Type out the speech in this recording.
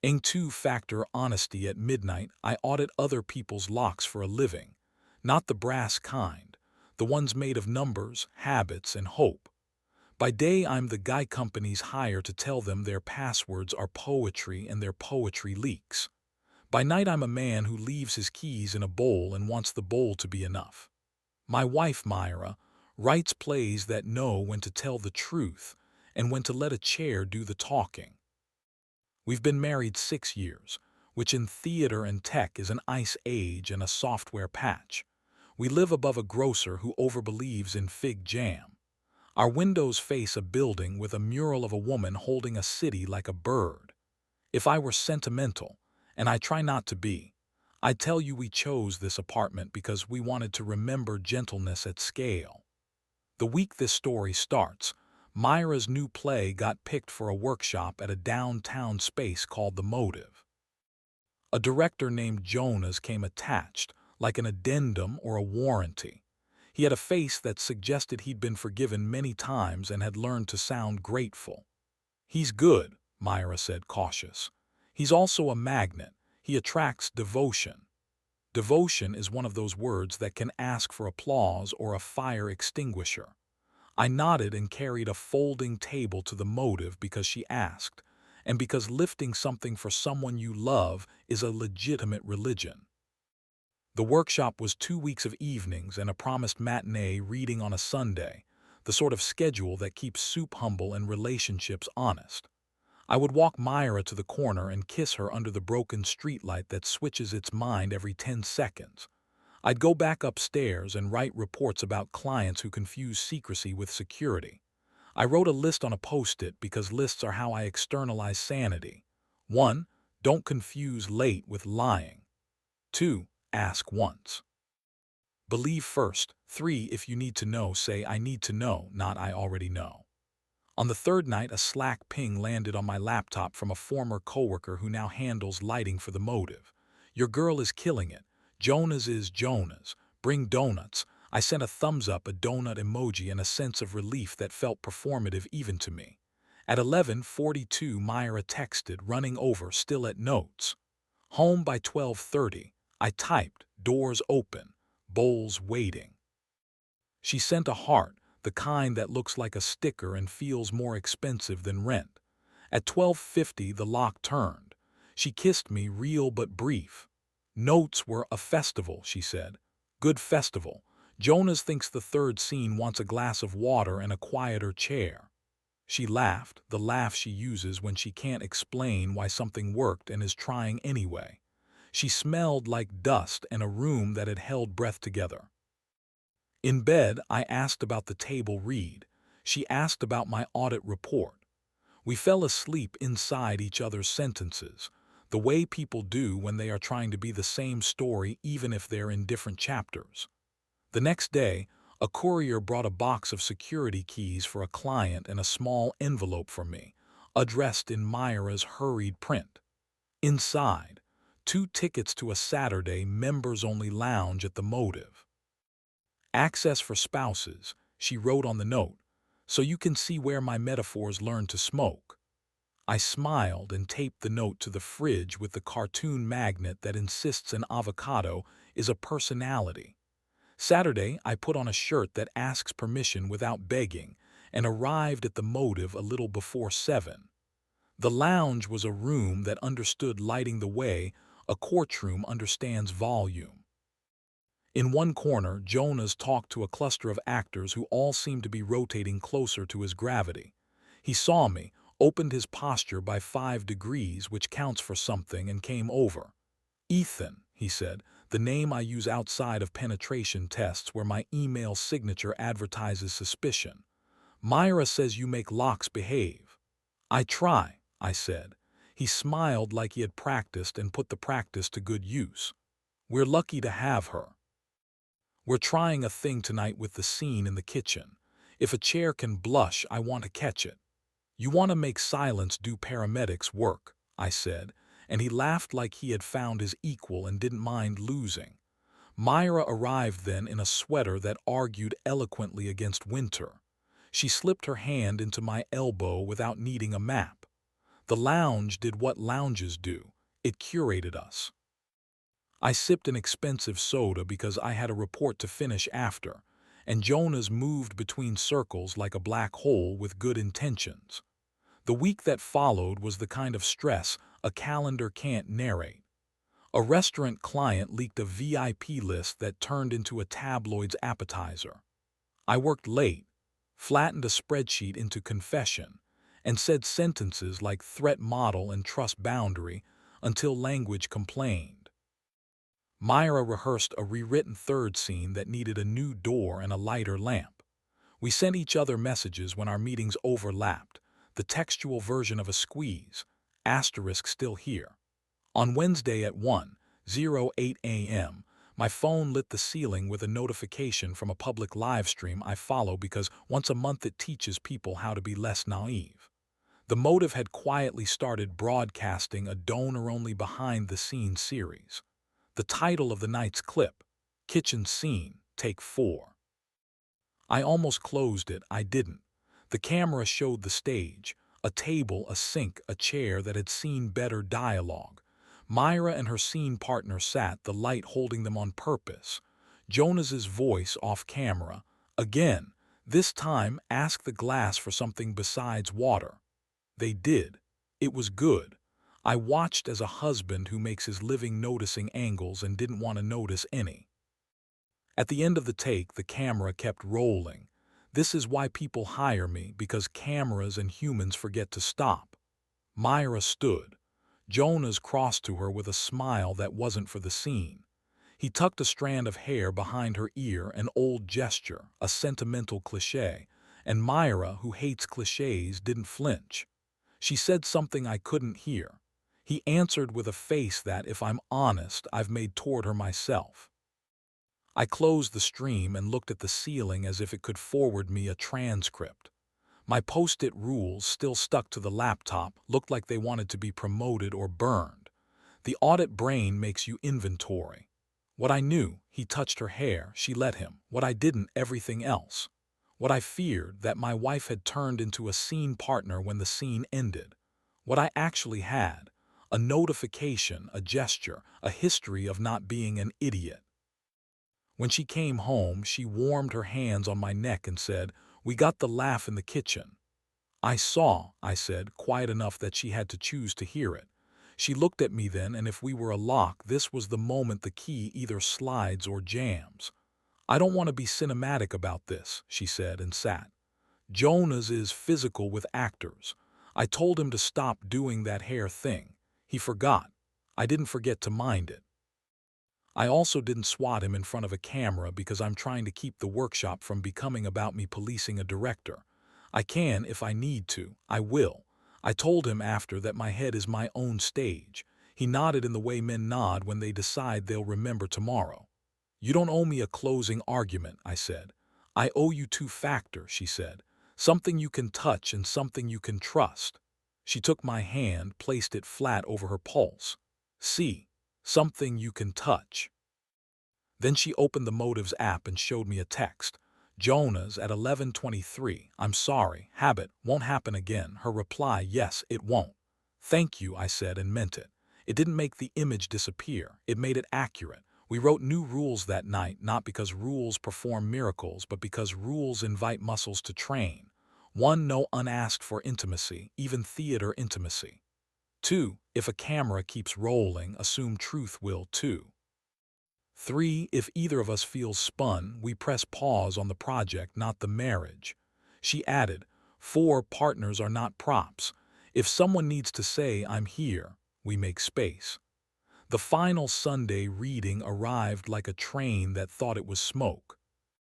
Entré factor honesty at midnight, I audit other people's locks for a living. Not the brass kind, the ones made of numbers, habits, and hope. By day, I'm the guy companies hire to tell them their passwords are poetry and their poetry leaks. By night, I'm a man who leaves his keys in a bowl and wants the bowl to be enough. My wife, Myra, writes plays that know when to tell the truth and when to let a chair do the talking. We've been married 6 years, which in theater and tech is an ice age and a software patch. We live above a grocer who overbelieves in fig jam. Our windows face a building with a mural of a woman holding a city like a bird. If I were sentimental, and I try not to be, I'd tell you we chose this apartment because we wanted to remember gentleness at scale. The week this story starts, Myra's new play got picked for a workshop at a downtown space called The Motive. A director named Jonas came attached, like an addendum or a warranty. He had a face that suggested he'd been forgiven many times and had learned to sound grateful. "He's good," Myra said, cautious. "He's also a magnet. He attracts devotion." Devotion is one of those words that can ask for applause or a fire extinguisher. I nodded and carried a folding table to the Motive because she asked, and because lifting something for someone you love is a legitimate religion. The workshop was 2 weeks of evenings and a promised matinee reading on a Sunday, the sort of schedule that keeps soup humble and relationships honest. I would walk Myra to the corner and kiss her under the broken streetlight that switches its mind every 10 seconds. I'd go back upstairs and write reports about clients who confuse secrecy with security. I wrote a list on a post-it because lists are how I externalize sanity. 1. Don't confuse late with lying. 2. Ask once. Believe first. 3. If you need to know, say I need to know, not I already know. On the third night, a Slack ping landed on my laptop from a former coworker who now handles lighting for the Motive. "Your girl is killing it. Jonas is Jonas. Bring donuts." I sent a thumbs up, a donut emoji, and a sense of relief that felt performative even to me. At 11:42, Myra texted, running over, still at notes. Home by 12:30. I typed, doors open, bowls waiting. She sent a heart, the kind that looks like a sticker and feels more expensive than rent. At 12:50, the lock turned. She kissed me, real but brief. "Notes were a festival," she said. "Good festival. Jonas thinks the third scene wants a glass of water and a quieter chair." She laughed, the laugh she uses when she can't explain why something worked and is trying anyway. She smelled like dust and a room that had held breath together. In bed, I asked about the table read. She asked about my audit report. We fell asleep inside each other's sentences, the way people do when they are trying to be the same story even if they're in different chapters. The next day, a courier brought a box of security keys for a client and a small envelope for me, addressed in Myra's hurried print. Inside, 2 tickets to a Saturday members-only lounge at the Motive. "Access for spouses," she wrote on the note, "so you can see where my metaphors learn to smoke." I smiled and taped the note to the fridge with the cartoon magnet that insists an avocado is a personality. Saturday, I put on a shirt that asks permission without begging and arrived at the Motive a little before 7. The lounge was a room that understood lighting the way a courtroom understands volume. In one corner, Jonas talked to a cluster of actors who all seemed to be rotating closer to his gravity. He saw me, opened his posture by 5 degrees, which counts for something, and came over. "Ethan," he said, the name I use outside of penetration tests where my email signature advertises suspicion. "Myra says you make locks behave." "I try," I said. He smiled like he had practiced and put the practice to good use. "We're lucky to have her. We're trying a thing tonight with the scene in the kitchen. If a chair can blush, I want to catch it." "You want to make silence do paramedics work," I said, and he laughed like he had found his equal and didn't mind losing. Myra arrived then in a sweater that argued eloquently against winter. She slipped her hand into my elbow without needing a map. The lounge did what lounges do. It curated us. I sipped an expensive soda because I had a report to finish after, and Jonas moved between circles like a black hole with good intentions. The week that followed was the kind of stress a calendar can't narrate. A restaurant client leaked a VIP list that turned into a tabloid's appetizer. I worked late, flattened a spreadsheet into confession, and said sentences like threat model and trust boundary until language complained. Myra rehearsed a rewritten third scene that needed a new door and a lighter lamp. We sent each other messages when our meetings overlapped, the textual version of a squeeze, asterisk still here. On Wednesday at 1:08 a.m., my phone lit the ceiling with a notification from a public live stream I follow because once a month it teaches people how to be less naive. The Motive had quietly started broadcasting a donor-only behind-the-scenes series. The title of the night's clip, Kitchen Scene, Take 4. I almost closed it, I didn't. The camera showed the stage, a table, a sink, a chair that had seen better dialogue. Myra and her scene partner sat, the light holding them on purpose. Jonas's voice off camera. Again, this time ask the glass for something besides water. They did. It was good. I watched as a husband who makes his living noticing angles and didn't want to notice any. At the end of the take, the camera kept rolling. This is why people hire me, because cameras and humans forget to stop. Myra stood. Jonas crossed to her with a smile that wasn't for the scene. He tucked a strand of hair behind her ear, an old gesture, a sentimental cliché, and Myra, who hates clichés, didn't flinch. She said something I couldn't hear. He answered with a face that, if I'm honest, I've made toward her myself. I closed the stream and looked at the ceiling as if it could forward me a transcript. My post-it rules, still stuck to the laptop, looked like they wanted to be promoted or burned. The audit brain makes you inventory. What I knew, he touched her hair, she let him. What I didn't, everything else. What I feared, that my wife had turned into a scene partner when the scene ended. What I actually had, a notification, a gesture, a history of not being an idiot. When she came home, she warmed her hands on my neck and said, "We got the laugh in the kitchen." "I saw," I said, quiet enough that she had to choose to hear it. She looked at me then, and if we were a lock, this was the moment the key either slides or jams. "I don't want to be cinematic about this," she said and sat. "Jonas is physical with actors. I told him to stop doing that hair thing. He forgot. I didn't forget to mind it. I also didn't swat him in front of a camera because I'm trying to keep the workshop from becoming about me policing a director. I can, if I need to, I will. I told him after that my head is my own stage. He nodded in the way men nod when they decide they'll remember tomorrow. "You don't owe me a closing argument," I said. "I owe you two factors," she said. "Something you can touch and something you can trust." She took my hand, placed it flat over her pulse. "See, something you can touch." Then she opened the Motives app and showed me a text. "Jonas at 11:23, I'm sorry, habit, won't happen again." Her reply, "Yes, it won't." "Thank you," I said and meant it. It didn't make the image disappear, it made it accurate. We wrote new rules that night, not because rules perform miracles, but because rules invite muscles to train. 1. No unasked for intimacy, even theater intimacy. 2. If a camera keeps rolling, assume truth will too. 3. If either of us feels spun, we press pause on the project, not the marriage. She added, 4. Partners are not props. If someone needs to say, "I'm here," we make space. The final Sunday reading arrived like a train that thought it was smoke.